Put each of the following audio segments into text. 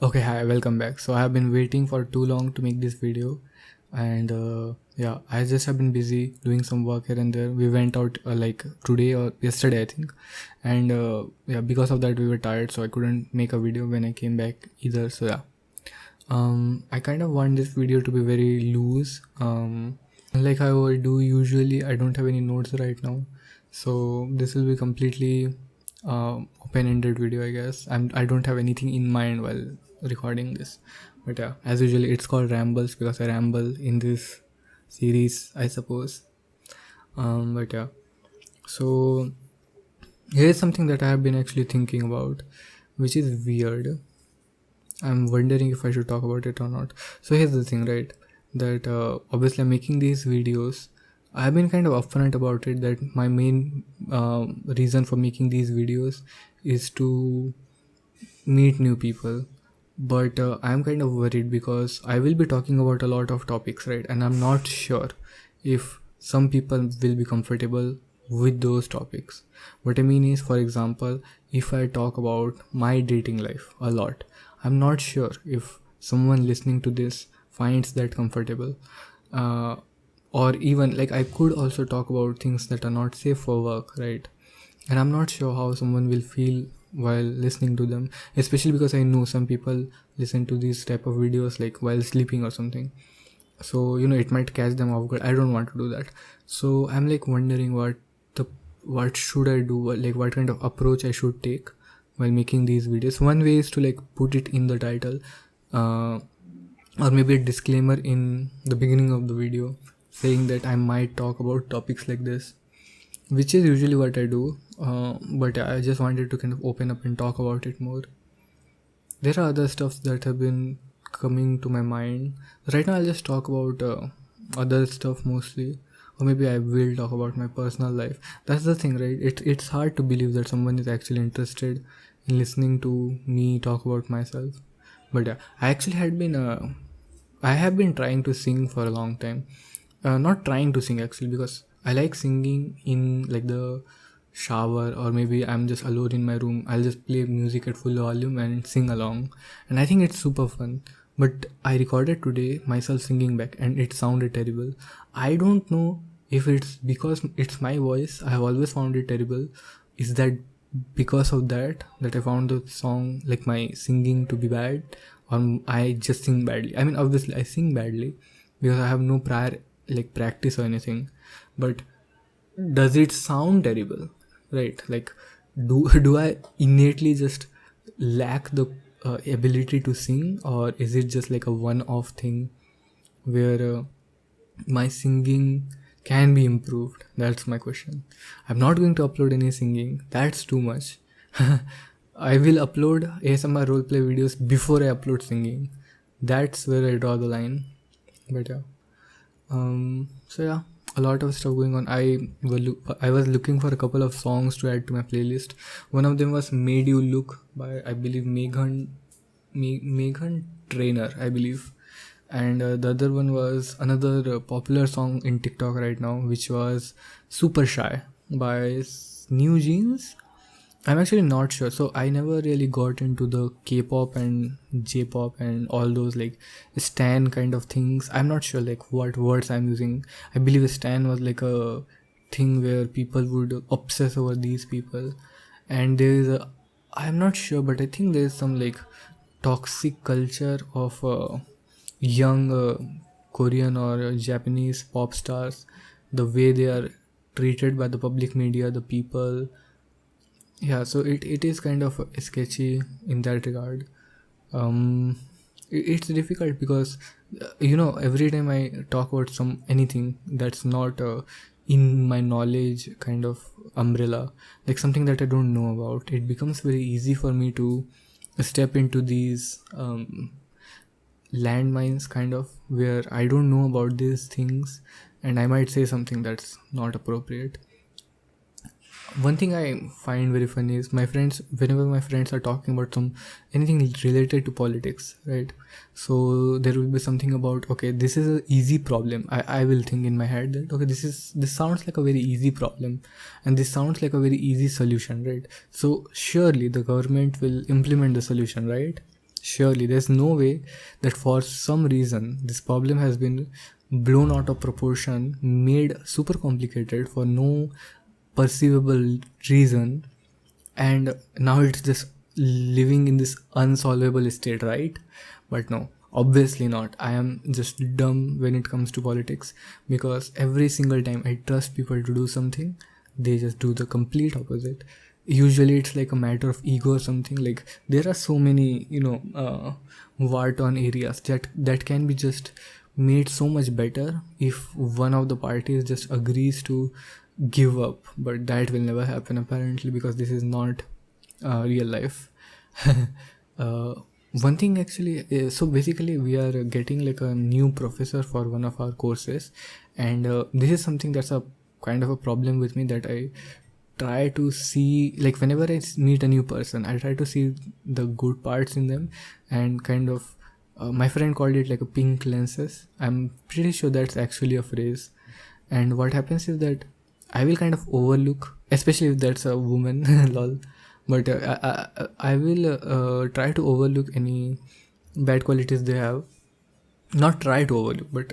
Okay, hi, welcome back. So I have been waiting for too long to make this video, and yeah, I just have been busy doing some work here and there. We went out like today or yesterday, I think, and yeah, because of that we were tired, so I couldn't make a video when I came back either. So yeah, I kind of want this video to be very loose. Like I would do usually, I don't have any notes right now, so this will be completely open-ended video, I guess. I don't have anything in mind while recording this, but yeah, as usually it's called rambles because I ramble in this series, I suppose. But yeah, so here's something that I have been actually thinking about, which is weird. I'm wondering if I should talk about it or not. So here's the thing, right? That obviously I'm making these videos. I've been kind of upfront about it that my main reason for making these videos is to meet new people. But I'm kind of worried because I will be talking about a lot of topics, right? And I'm not sure if some people will be comfortable with those topics. What I mean is, for example, if I talk about my dating life a lot, I'm not sure if someone listening to this finds that comfortable. Or even like I could also talk about things that are not safe for work, right? And I'm not sure how someone will feel while listening to them, especially because I know some people listen to these type of videos like while sleeping or something, so it might catch them off guard. I don't want to do that. So I'm like wondering what should I do, like what kind of approach I should take while making these videos. One way is to like put it in the title, or maybe a disclaimer in the beginning of the video saying that I might talk about topics like this, which is usually what I do, but I just wanted to kind of open up and talk about it more. There are other stuff that have been coming to my mind. Right now I'll just talk about other stuff mostly, or maybe I will talk about my personal life. That's the thing, right? It's hard to believe that someone is actually interested in listening to me talk about myself. But yeah, I have been trying to sing for a long time. Not trying to sing actually, because I like singing in like the shower, or maybe I'm just alone in my room. I'll just play music at full volume and sing along, and I think it's super fun. But I recorded today myself singing back and it sounded terrible. I don't know if it's because it's my voice. I have always found it terrible. Is that because of that I found the song, like my singing, to be bad, or I just sing badly? I mean, obviously I sing badly because I have no prior like practice or anything, but does it sound terrible, right? Like, do I innately just lack the ability to sing, or is it just like a one-off thing where my singing can be improved? That's my question. I'm not going to upload any singing, that's too much. I will upload ASMR roleplay videos before I upload singing. That's where I draw the line. But yeah, so yeah, a lot of stuff going on. I was looking for a couple of songs to add to my playlist. One of them was "Made You Look" by, I believe, Meghan Trainor, I believe, and the other one was another popular song in TikTok right now, which was "Super Shy" by New Jeans. I'm actually not sure. So I never really got into the K-pop and J-pop and all those like stan kind of things. I'm not sure like what words I'm using. I believe stan was like a thing where people would obsess over these people. And I'm not sure, but I think there's some like toxic culture of young Korean or Japanese pop stars, the way they are treated by the public media, the people. Yeah, so it is kind of sketchy in that regard. It's difficult because every time I talk about anything that's not in my knowledge kind of umbrella, like something that I don't know about, it becomes very easy for me to step into these landmines kind of, where I don't know about these things and I might say something that's not appropriate. One thing I find very funny is whenever my friends are talking about anything related to politics, right? So there will be something about, okay, this is an easy problem. I will think in my head that, okay, this sounds like a very easy problem, and this sounds like a very easy solution, right? So surely the government will implement the solution, right? Surely, there's no way that for some reason this problem has been blown out of proportion, made super complicated for no perceivable reason, and now it's just living in this unsolvable state, right? But no, obviously not. I am just dumb when it comes to politics, because every single time I trust people to do something, they just do the complete opposite. Usually it's like a matter of ego or something. Like, there are so many war torn areas that can be just made so much better if one of the parties just agrees to give up, but that will never happen apparently, because this is not real life. uh, One thing actually is, so basically we are getting like a new professor for one of our courses, and this is something that's a kind of a problem with me, that I try to see, like, whenever I meet a new person, I try to see the good parts in them, and kind of my friend called it like a pink lenses. I'm pretty sure that's actually a phrase. And what happens is that I will kind of overlook, especially if that's a woman, lol. But I will try to overlook any bad qualities they have. Not try to overlook, but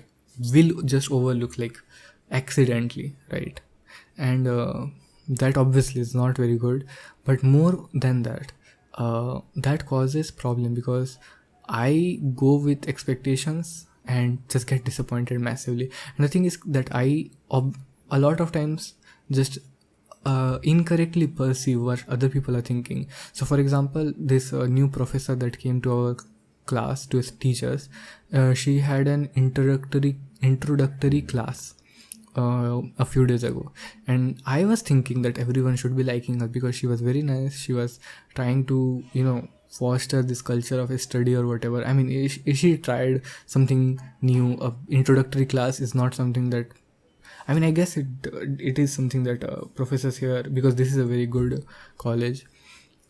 will just overlook, like, accidentally, right? And that obviously is not very good. But more than that, that causes problem, because I go with expectations and just get disappointed massively. And the thing is that a lot of times just incorrectly perceive what other people are thinking. So for example, this new professor that came to our class, to his teachers, she had an introductory class a few days ago, and I was thinking that everyone should be liking her because she was very nice. She was trying to foster this culture of a study or whatever. I mean, if she tried something new, introductory class is not something that, I mean, I guess it is something that professors here, because this is a very good college,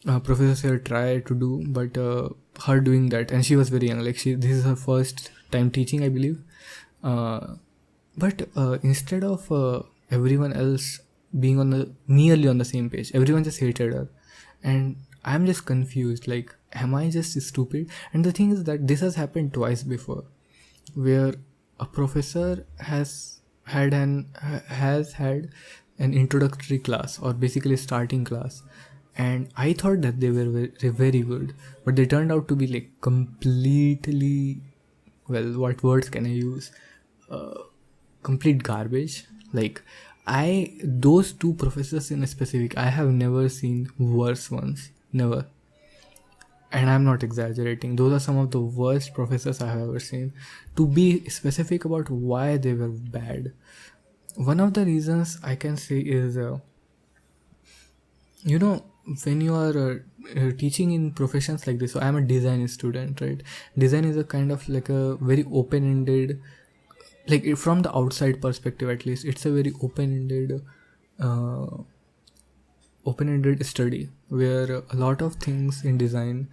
professors here try to do. But her doing that, and she was very young, like, this is her first time teaching, I believe. But instead of everyone else being nearly on the same page, everyone just hated her, and I'm just confused. Like, am I just stupid? And the thing is that this has happened twice before, where a professor has had an introductory class, or basically starting class, and I thought that they were very, very good, but they turned out to be like completely, well, what words can I use? Complete garbage. Like, those two professors in specific, I have never seen worse ones, never. And I'm not exaggerating, those are some of the worst professors I have ever seen. To be specific about why they were bad, one of the reasons I can say is when you are teaching in professions like this. So I'm a design student, right? Design is a kind of like a very open-ended, like, from the outside perspective at least, it's a very open-ended study, where a lot of things in design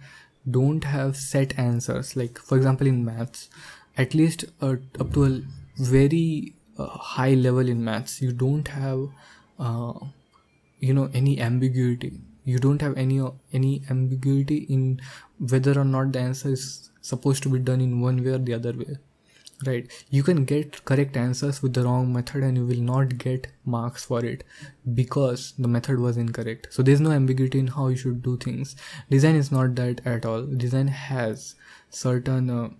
don't have set answers. Like, for example, in maths, at least up to a very high level in maths, you don't have any ambiguity. You don't have any ambiguity in whether or not the answer is supposed to be done in one way or the other way, right? You can get correct answers with the wrong method, and you will not get marks for it because the method was incorrect. So there's no ambiguity in how you should do things. Design is not that at all. Design has certain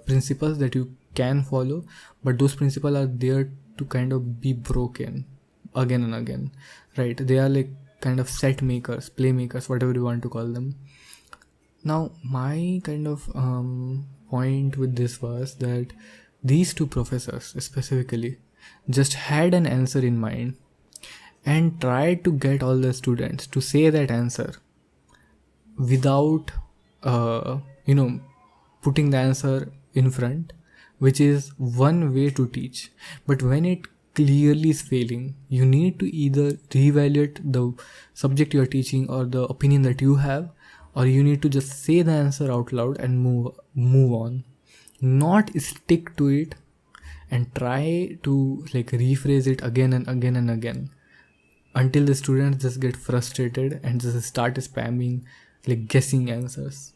principles that you can follow, but those principles are there to kind of be broken again and again, right? They are like kind of set makers, playmakers, whatever you want to call them. Now, my kind of point with this was that these two professors specifically just had an answer in mind and tried to get all the students to say that answer without putting the answer in front, which is one way to teach. But when it clearly is failing, you need to either reevaluate the subject you are teaching or the opinion that you have, or you need to just say the answer out loud and move on, not stick to it and try to like rephrase it again and again and again until the students just get frustrated and just start spamming like guessing answers.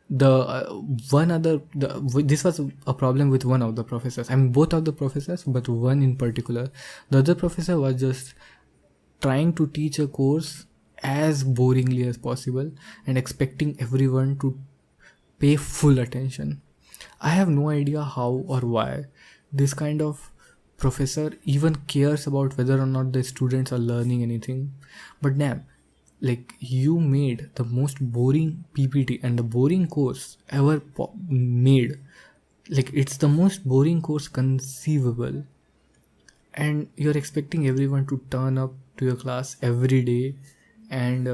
the one other this was a problem with one of the professors. I mean, both of the professors, but one in particular. The other professor was just trying to teach a course as boringly as possible and expecting everyone to pay full attention. I have no idea how or why this kind of professor even cares about whether or not the students are learning anything. But damn, like, you made the most boring PPT and the boring course ever made. Like, it's the most boring course conceivable, and you're expecting everyone to turn up to your class every day. And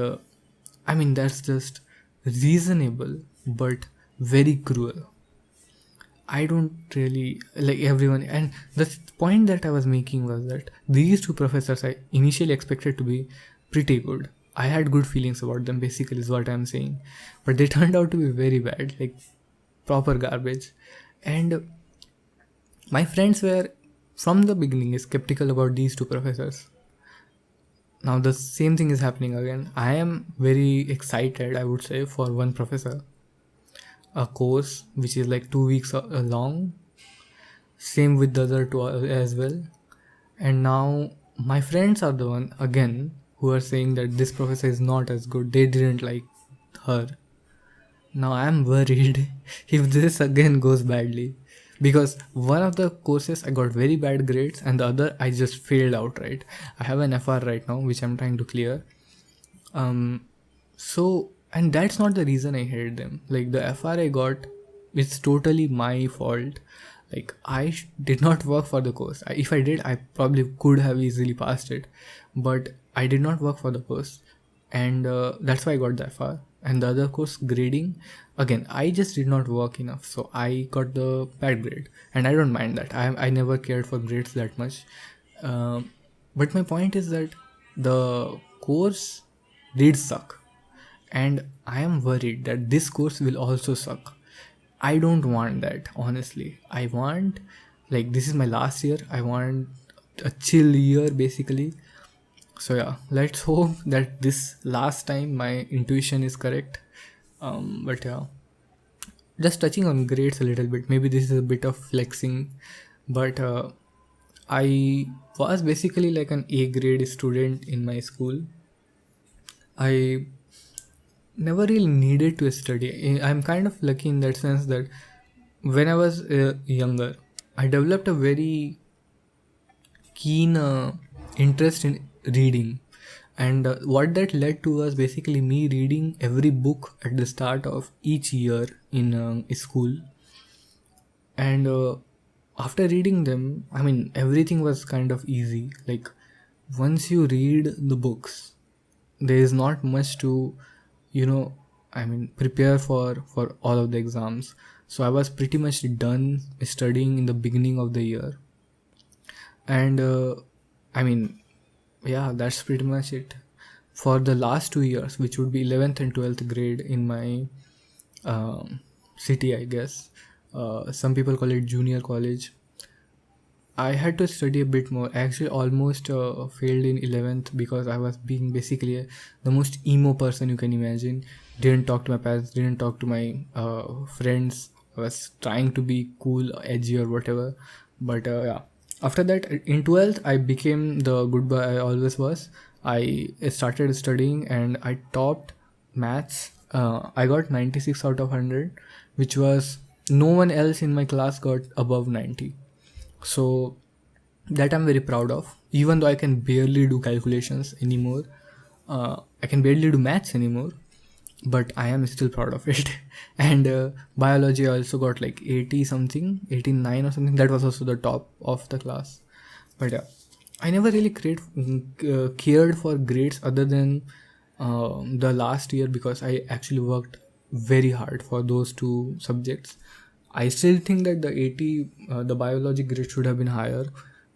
I mean, that's just reasonable but very cruel. I don't really like everyone. And the point that I was making was that these two professors I initially expected to be pretty good. I had good feelings about them, basically, is what I'm saying. But they turned out to be very bad, like proper garbage. And my friends were, from the beginning, skeptical about these two professors. Now the same thing is happening again. I am very excited, I would say, for one professor. A course which is like 2 weeks long. Same with the other two as well. And now my friends are the one again who are saying that this professor is not as good. They didn't like her. Now I am worried if this again goes badly, because one of the courses I got very bad grades and the other I just failed outright. I have an FR right now which I'm trying to clear. So, and that's not the reason I hate them. Like, the FR I got, it's totally my fault. Like, I did not work for the course. If I did, I probably could have easily passed it, but I did not work for the course, and that's why I got the FR. And the other course grading, again, I just did not work enough, so I got the bad grade, and I don't mind that. I never cared for grades that much. But my point is that the course did suck, and I am worried that this course will also suck. I don't want that, honestly. I want, like, this is my last year. I want a chill year, basically. So yeah, let's hope that this last time my intuition is correct. But yeah, just touching on grades a little bit. Maybe this is a bit of flexing, but I was basically like an A grade student in my school. I never really needed to study. I'm kind of lucky in that sense that when I was younger, I developed a very keen interest in reading, and what that led to was basically me reading every book at the start of each year in school. And after reading them, I mean, everything was kind of easy. Like, once you read the books, there is not much to, I mean, prepare for all of the exams. So I was pretty much done studying in the beginning of the year. And I mean, yeah, that's pretty much it. For the last 2 years, which would be 11th and 12th grade in my city, I guess, some people call it junior college, I had to study a bit more. I actually almost failed in 11th because I was being basically the most emo person you can imagine. Didn't talk to my parents, didn't talk to my friends. I was trying to be cool, edgy, or whatever. But yeah, after that, in 12th, I became the good boy I always was. I started studying and I topped maths. I got 96 out of 100, which was, no one else in my class got above 90. So that I'm very proud of, even though I can barely do calculations anymore. I can barely do maths anymore, but I am still proud of it. And biology, I also got like 80 something, 89 or something. That was also the top of the class. But yeah, I never really cared for grades other than the last year, because I actually worked very hard for those two subjects. I still think that the 80, the biology grade should have been higher,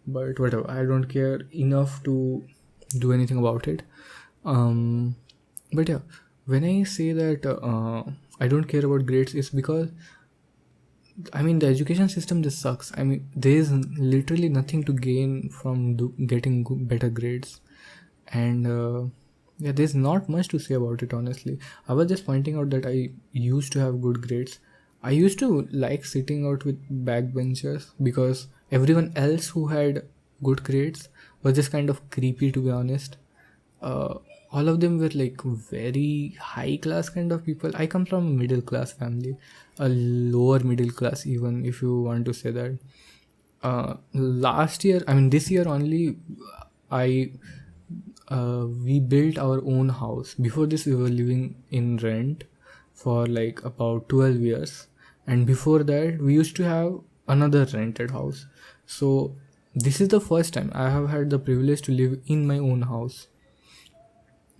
but whatever. I don't care enough to do anything about it. But yeah, when I say that I don't care about grades, it's because, I mean, the education system just sucks. I mean, there is literally nothing to gain from getting better grades, and Yeah, there's not much to say about it, honestly. I was just pointing out that I used to have good grades. I used to like sitting out with backbenchers because everyone else who had good grades was just kind of creepy, to be honest. Uh, all of them were like very high class kind of people. I come from a middle class family, a lower middle class, even if you want to say that. Last year, I mean, this year only, I we built our own house. Before this, we were living in rent for like about 12 years, and before that, we used to have another rented house. So this is the first time I have had the privilege to live in my own house.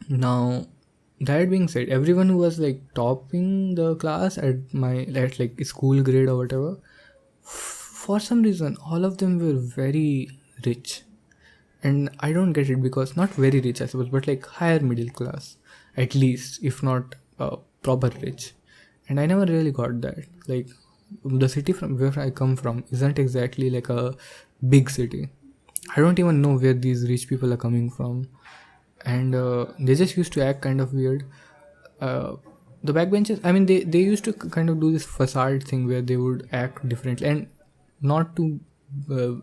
Now, that being said, everyone who was like topping the class at like school grade or whatever, for some reason, all of them were very rich. And I don't get it, because not very rich, I suppose, but like higher middle class, at least, if not proper rich. And I never really got that. Like, the city from where I come from isn't exactly like a big city. I don't even know where these rich people are coming from, and they just used to act kind of weird. uh, the backbenchers, I mean, they used to kind of do this facade thing where they would act differently, and not to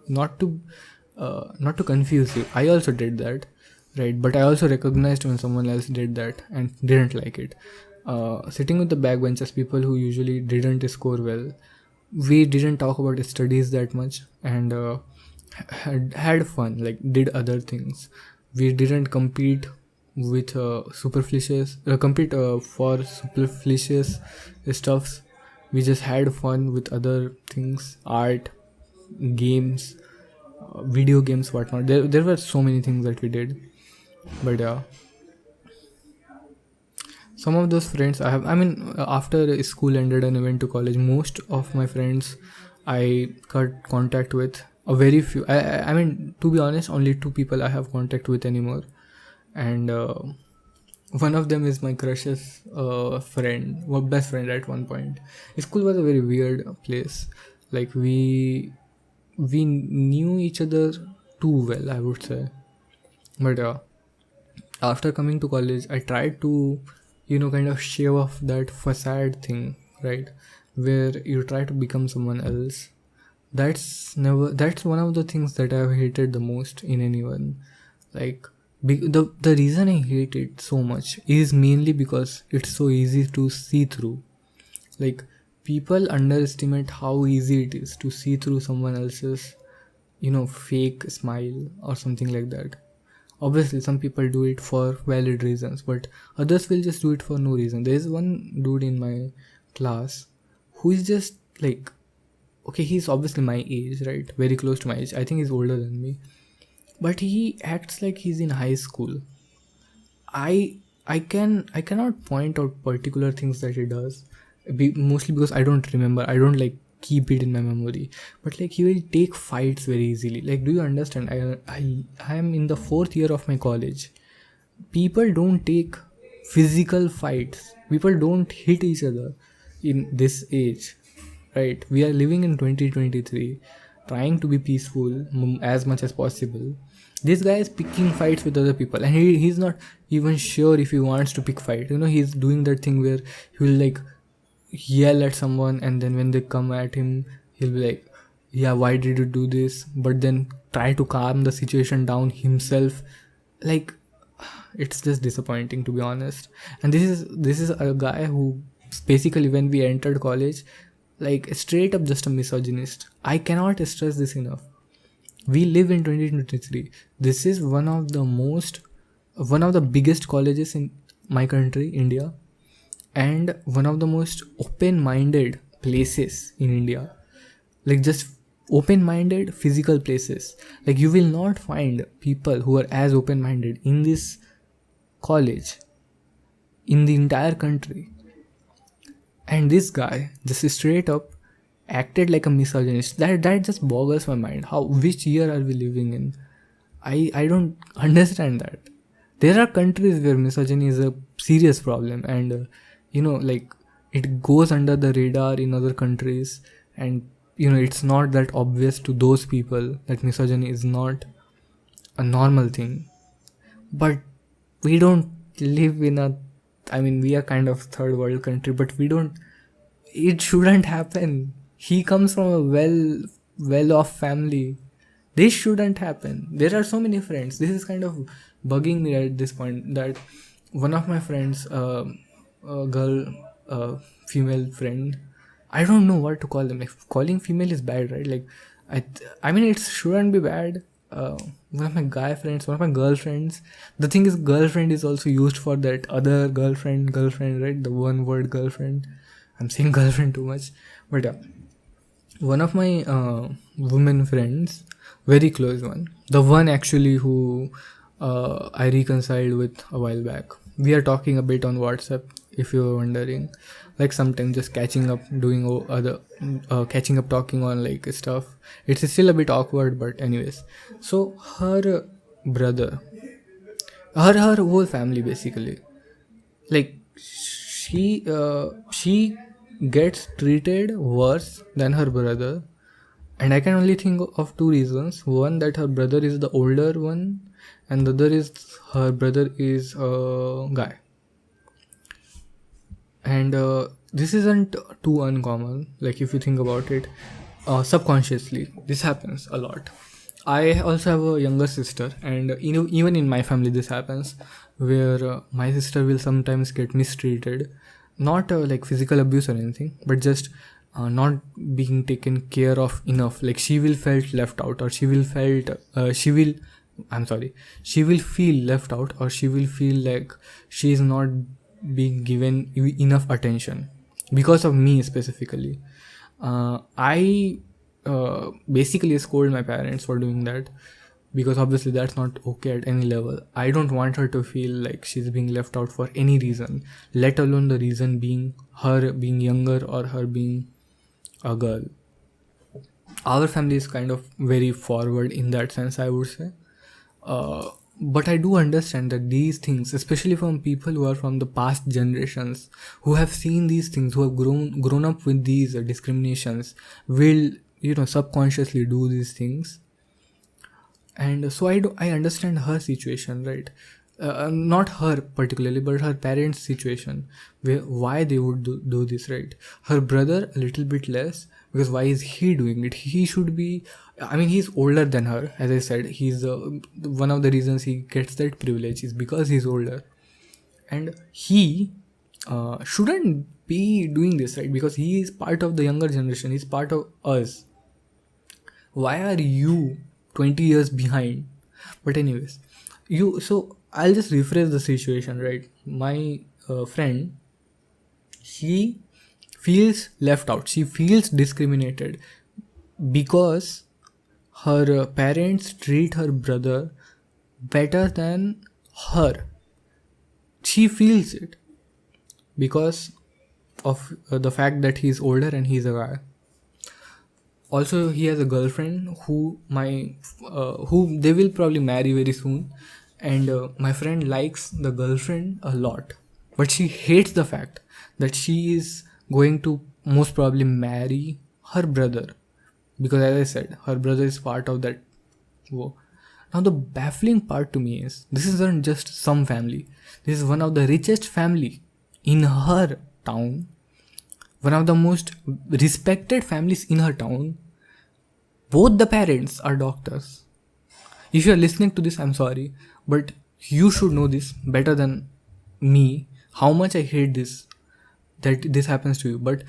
not to not to confuse you, I also did that, right? But I also recognized when someone else did that and didn't like it. Sitting with the backbenchers, people who usually didn't score well, we didn't talk about studies that much, and had fun, like did other things. We didn't compete with superfluous compete for superfluous stuffs. We just had fun with other things, art, games, video games, whatnot. There were so many things that we did. But yeah, some of those friends I have, I mean, after school ended and I went to college, most of my friends I cut contact with. A very few, I mean, to be honest, only two people I have contact with anymore. And one of them is my crush's friend, well, best friend at one point. School was a very weird place. Like, we knew each other too well, I would say. But after coming to college, I tried to, kind of shave off that facade thing, right? Where you try to become someone else. That's one of the things that I've hated the most in anyone. Like, the reason I hate it so much is mainly because it's so easy to see through. Like, people underestimate how easy it is to see through someone else's, fake smile or something like that. Obviously, some people do it for valid reasons, but others will just do it for no reason. There is one dude in my class who is just like, okay, he's obviously my age, right? Very close to my age. I think he's older than me, but he acts like he's in high school. I cannot point out particular things that he does, mostly because I don't remember. I don't like keep it in my memory. But like, he will take fights very easily. Like, do you understand? I am in the 4th year of my college. People don't take physical fights. People don't hit each other in this age, right? We are living in 2023, trying to be peaceful as much as possible. This guy is picking fights with other people, and he's not even sure if he wants to pick fight. He's doing that thing where he will like yell at someone, and then when they come at him, he'll be like, yeah, why did you do this? But then try to calm the situation down himself. Like, it's just disappointing, to be honest. And this is a guy who basically, when we entered college, like, straight up just a misogynist. I cannot stress this enough. We live in 2023. This is one of the biggest colleges in my country, India, and one of the most open-minded places in India. Like, just open-minded physical places. Like, you will not find people who are as open-minded in this college in the entire country. And this guy just straight up acted like a misogynist. That just boggles my mind. Which year are we living in? I don't understand that. There are countries where misogyny is a serious problem, and like, it goes under the radar in other countries, and it's not that obvious to those people that misogyny is not a normal thing. But we don't live in a, I mean, we are kind of third world country, but we don't, it shouldn't happen. He comes from a well off family. This shouldn't happen. There are so many friends. This is kind of bugging me at this point, that one of my friends, a girl, female friend, I don't know what to call them. Like, calling female is bad, right? Like, I mean, it shouldn't be bad. One of my guy friends, one of my girlfriends. The thing is, girlfriend is also used for that other girlfriend, right? The one word girlfriend. I'm saying girlfriend too much, but yeah. One of my women friends, very close one, the one actually who I reconciled with a while back. We are talking a bit on WhatsApp, if you were wondering. Like, sometimes just catching up, doing other catching up, talking on like stuff. It's still a bit awkward, but anyways. So her brother, her whole family basically, like, she gets treated worse than her brother, and I can only think of two reasons. One, that her brother is the older one, and the other is her brother is a guy. And this isn't too uncommon, like, if you think about it, subconsciously this happens a lot. I also have a younger sister, and even in my family this happens, where my sister will sometimes get mistreated, not like physical abuse or anything, but just not being taken care of enough. Like, she will felt left out, or she will feel left out, or she will feel like she is not being given enough attention because of me specifically. I basically scold my parents for doing that, because obviously that's not okay at any level. I don't want her to feel like she's being left out for any reason, let alone the reason being her being younger or her being a girl. Our family is kind of very forward in that sense, I would say. But I do understand that these things, especially from people who are from the past generations, who have seen these things, who have grown up with these discriminations, will, subconsciously do these things. And so I understand her situation, right? Not her particularly, but her parents' situation, why they would do this, right? Her brother a little bit less, because why is he doing it? He should be, I mean, he's older than her. As I said, he's one of the reasons he gets that privilege is because he's older, and he shouldn't be doing this, right? Because he is part of the younger generation. He's part of us. Why are you 20 years behind? But anyways, so I'll just rephrase the situation, right? My friend, she feels left out, she feels discriminated because her parents treat her brother better than her. She feels it because of the fact that he's older and he's a guy. Also, he has a girlfriend who they will probably marry very soon, and my friend likes the girlfriend a lot, but she hates the fact that she is going to most probably marry her brother, because, as I said, her brother is part of that war. Now, the baffling part to me is, this isn't just some family. This is one of the richest family in her town, one of the most respected families in her town. Both the parents are doctors. If you are listening to this, I'm sorry, but you should know this better than me, how much I hate this, that this happens to you. But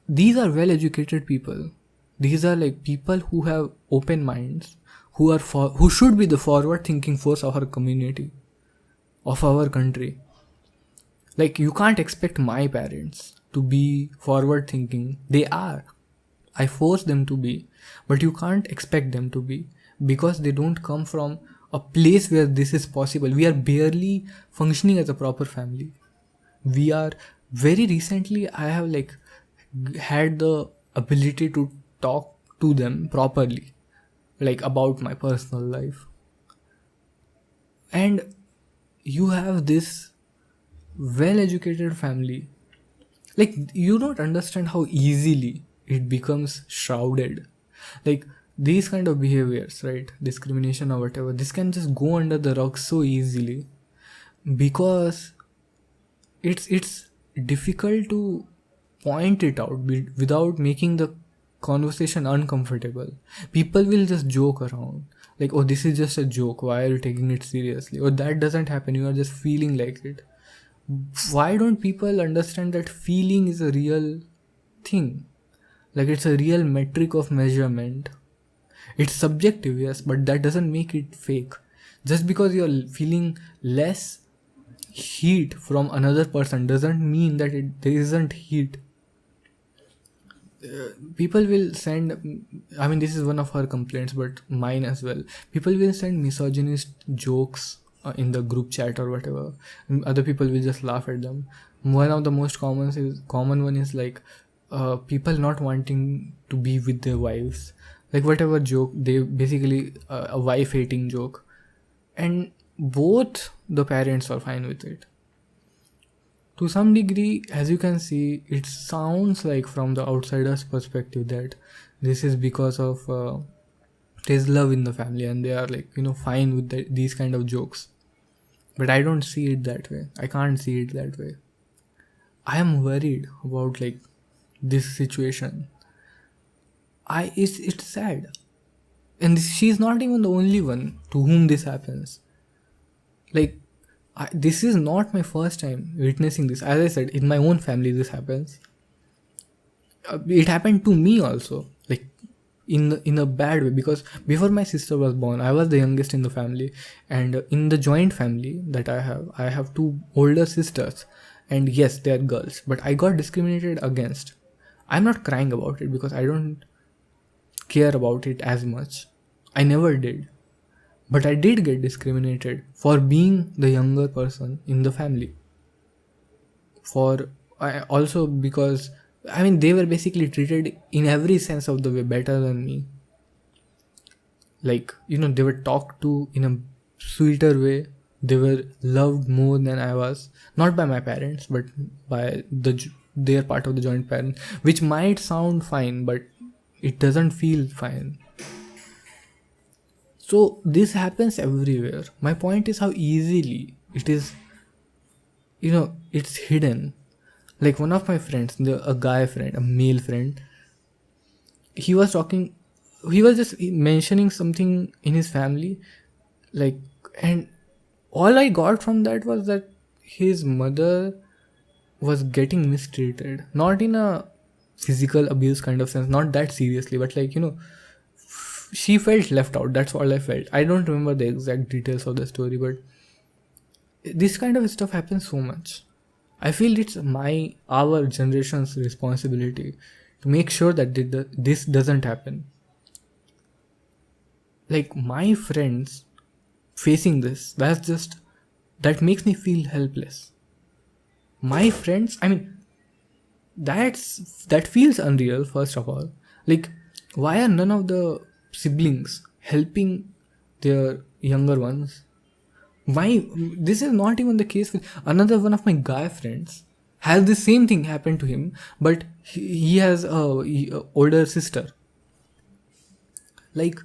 these are well educated people. These are like people who have open minds, who should be the forward thinking force of our community, of our country. Like, you can't expect my parents to be forward thinking. They are. I force them to be, but you can't expect them to be, because they don't come from a place where this is possible. We are barely functioning as a proper family. We are, very recently, I have had the ability to talk to them properly, like, about my personal life. And you have this well educated family. Like, you don't understand how easily it becomes shrouded. Like, these kind of behaviors, right, discrimination or whatever, this can just go under the rug so easily. because it's difficult to point it out without making the conversation uncomfortable. People will just joke around, like, oh, this is just a joke, why are you taking it seriously? Or that doesn't happen, you are just feeling like it. Why don't people understand that feeling is a real thing? Like, it's a real metric of measurement. It's subjective, yes, but that doesn't make it fake. Just because you're feeling less heat from another person doesn't mean that there isn't heat. People will send, I mean, this is one of her complaints, but mine as well. People will send misogynist jokes in the group chat or whatever. Other people will just laugh at them. One of the most common one is like people not wanting to be with their wives, like whatever joke they basically a wife hating joke, and both the parents are fine with it. To some degree, as you can see, it sounds like from the outsider's perspective that this is because of there's love in the family and they are like, fine with these kind of jokes. But I don't see it that way. I can't see it that way. I am worried about like this situation. It's sad, and she's not even the only one to whom this happens. Like, this is not my first time witnessing this. As I said, in my own family this happens. It happened to me also, like in a bad way, because before my sister was born, I was the youngest in the family, and in the joint family that I have two older sisters, and yes, they are girls, but I got discriminated against. I'm not crying about it because I don't care about it as much. I never did. But I did get discriminated for being the younger person in the family. Also because, I mean, they were basically treated in every sense of the way better than me. Like, they were talked to in a sweeter way. They were loved more than I was. Not by my parents, but by their part of the joint parent. Which might sound fine, but it doesn't feel fine. So this happens everywhere. My point is how easily it is, it's hidden. Like one of my friends, a guy friend, a male friend, he was just mentioning something in his family, like, and all I got from that was that his mother was getting mistreated. Not in a physical abuse kind of sense, not that seriously, but like, she felt left out. That's all I felt. I don't remember the exact details of the story, but this kind of stuff happens so much. I feel it's our generation's responsibility to make sure that this doesn't happen. Like my friends facing this, that makes me feel helpless. My friends, I mean, that feels unreal. First of all, like, why are none of the siblings helping their younger ones? Why? This is not even the case with another one of my guy friends. Has the same thing happened to him, but he has a older sister. Like,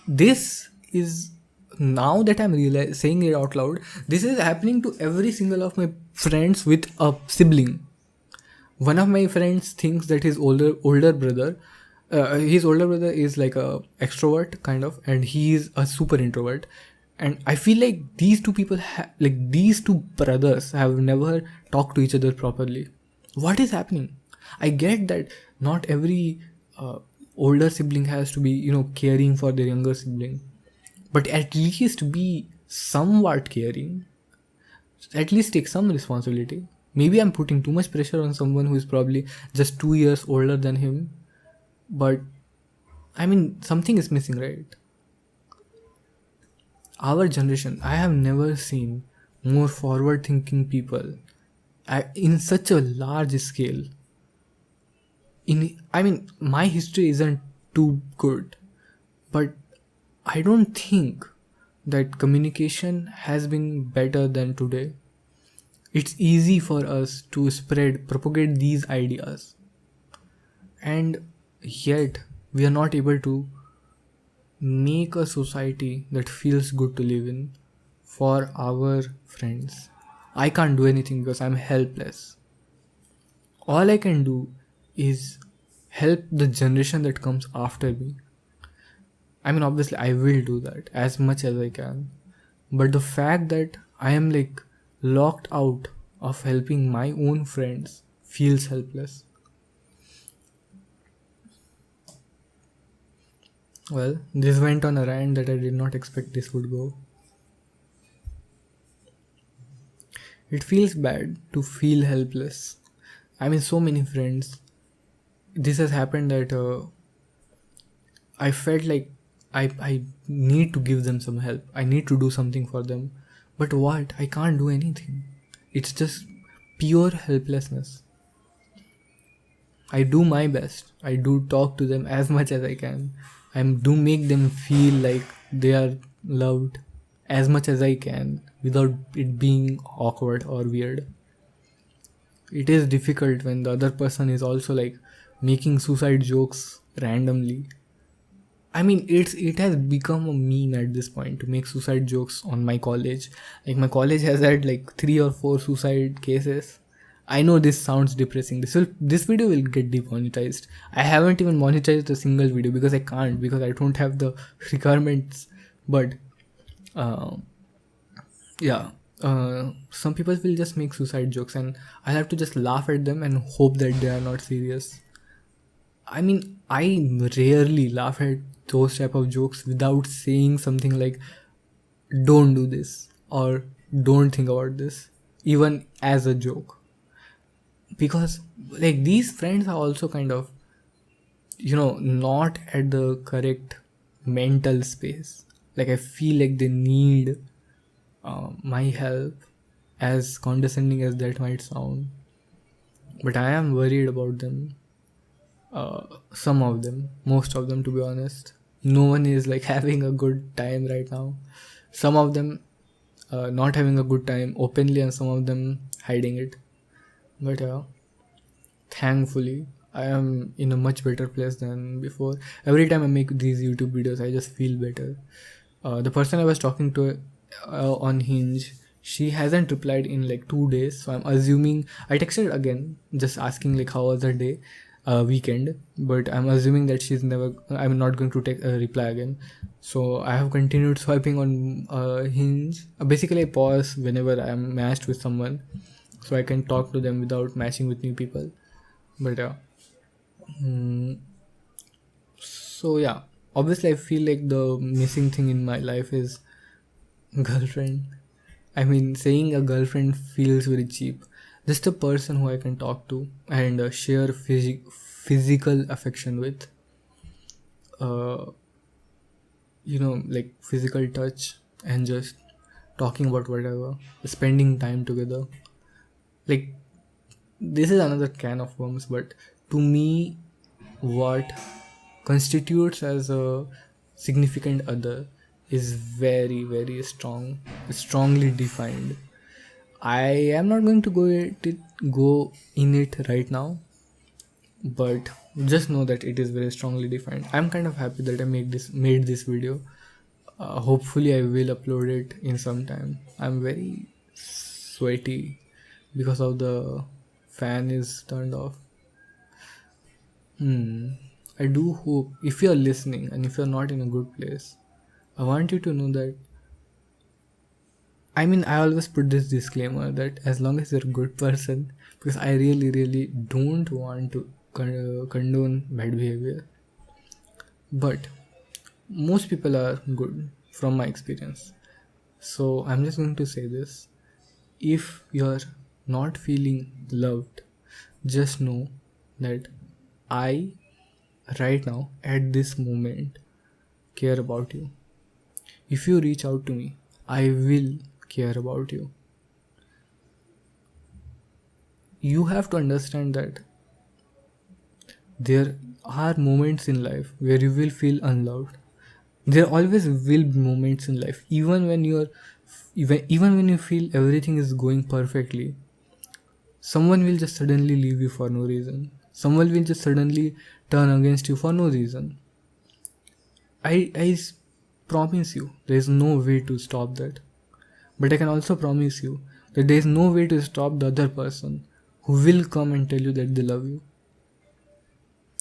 this is, now that I'm saying it out loud, this is happening to every single of my friends with a sibling. One of my friends thinks that his older brother is like a extrovert kind of, and he is a super introvert. And I feel like these two people these two brothers have never talked to each other properly. What is happening? I get that not every older sibling has to be caring for their younger sibling, but at least be somewhat caring. At least take some responsibility. Maybe I'm putting too much pressure on someone who is probably just 2 years older than him, but I mean, something is missing, right? Our generation, I have never seen more forward thinking people in such a large scale. I mean, my history isn't too good, but I don't think that communication has been better than today. It's easy for us to propagate these ideas, and yet we are not able to make a society that feels good to live in for our friends. I can't do anything because I'm helpless. All I can do is help the generation that comes after me. I mean, obviously, I will do that as much as I can. But the fact that I am like locked out of helping my own friends feels helpless. Well, this went on a rant that I did not expect this would go. It feels bad to feel helpless. I mean, so many friends. This has happened that I felt like I need to give them some help. I need to do something for them. But what? I can't do anything. It's just pure helplessness. I do my best. I do talk to them as much as I can. I do make them feel like they are loved as much as I can without it being awkward or weird. It is difficult when the other person is also like making suicide jokes randomly. I mean, it has become a meme at this point to make suicide jokes on my college. Like my college has had like 3 or 4 suicide cases. I know this sounds depressing. This video will get demonetized. I haven't even monetized a single video because I can't, because I don't have the requirements. But uh, yeah, some people will just make suicide jokes, and I'll have to just laugh at them and hope that they are not serious. I mean, I rarely laugh at those type of jokes without saying something like "don't do this" or "don't think about this," even as a joke. Because like these friends are also kind of, not at the correct mental space. Like I feel like they need my help, as condescending as that might sound. But I am worried about them. Some of them, most of them, to be honest. No one is like having a good time right now. Some of them not having a good time openly, and some of them hiding it. But thankfully, I am in a much better place than before. Every time I make these YouTube videos, I just feel better. The person I was talking to on Hinge, she hasn't replied in like 2 days, so I'm assuming I texted again, just asking like how was her day, weekend, but I'm assuming that I'm not going to take a reply again. So I have continued swiping on Hinge. Basically, I pause whenever I'm matched with someone, so I can talk to them without matching with new people. But so yeah, obviously I feel like the missing thing in my life is girlfriend. I mean, saying a girlfriend feels very cheap. Just a person who I can talk to and share physical affection with. Uh, like physical touch and just talking about whatever, spending time together. Like, this is another can of worms, but to me, what constitutes as a significant other is very, very strongly defined. I am not going to go in it right now, but just know that it is very strongly defined. I'm kind of happy that I made this video. Hopefully I will upload it in some time. I'm very sweaty because of the fan is turned off. I do hope, if you're listening and if you're not in a good place, I want you to know that, I mean, I always put this disclaimer that as long as you're a good person, because I really, really don't want to condone bad behavior. But most people are good from my experience. So I'm just going to say this. If you're not feeling loved, just know that I, right now, at this moment, care about you. If you reach out to me, I will care about you. You have to understand that there are moments in life where you will feel unloved. There always will be moments in life, even when you feel everything is going perfectly, someone will just suddenly leave you for no reason. Someone will just suddenly turn against you for no reason. I promise you, there is no way to stop that. But I can also promise you that there is no way to stop the other person who will come and tell you that they love you.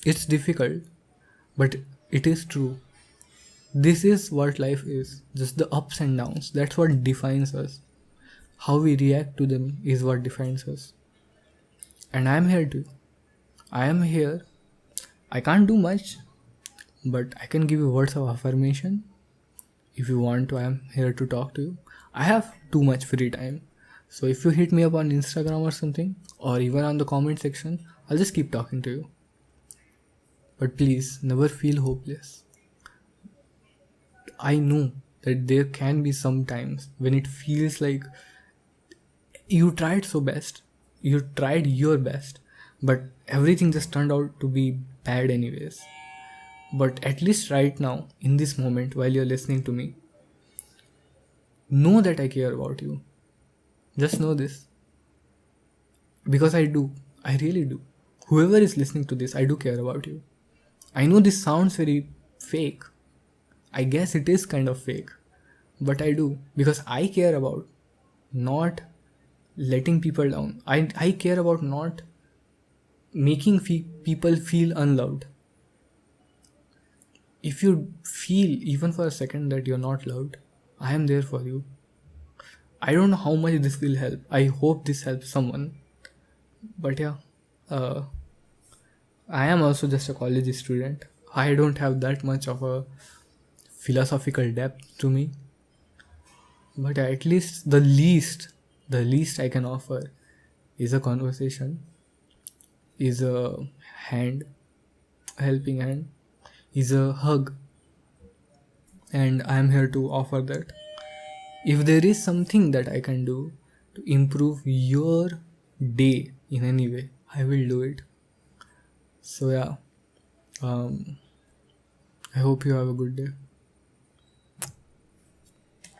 It's difficult, but it is true. This is what life is, just the ups and downs. That's what defines us. How we react to them is what defines us. And I am here too. I am here. I can't do much, but I can give you words of affirmation. If you want to, I am here to talk to you. I have too much free time. So if you hit me up on Instagram or something, or even on the comment section, I'll just keep talking to you. But please, never feel hopeless. I know that there can be some times when it feels like you tried you tried your best, but everything just turned out to be bad anyways. But at least right now, in this moment, while you're listening to me, know that I care about you. Just know this. Because I do. I really do. Whoever is listening to this, I do care about you. I know this sounds very fake. I guess it is kind of fake. But I do. Because I care about not letting people down. I care about not making people feel unloved. If you feel even for a second that you're not loved, I am there for you. I don't know how much this will help. I hope this helps someone. But yeah, I am also just a college student. I don't have that much of a philosophical depth to me. But at least the least I can offer is a conversation, is a hand, a helping hand, is a hug. And I am here to offer that. If there is something that I can do to improve your day in any way, I will do it. So yeah, I hope you have a good day.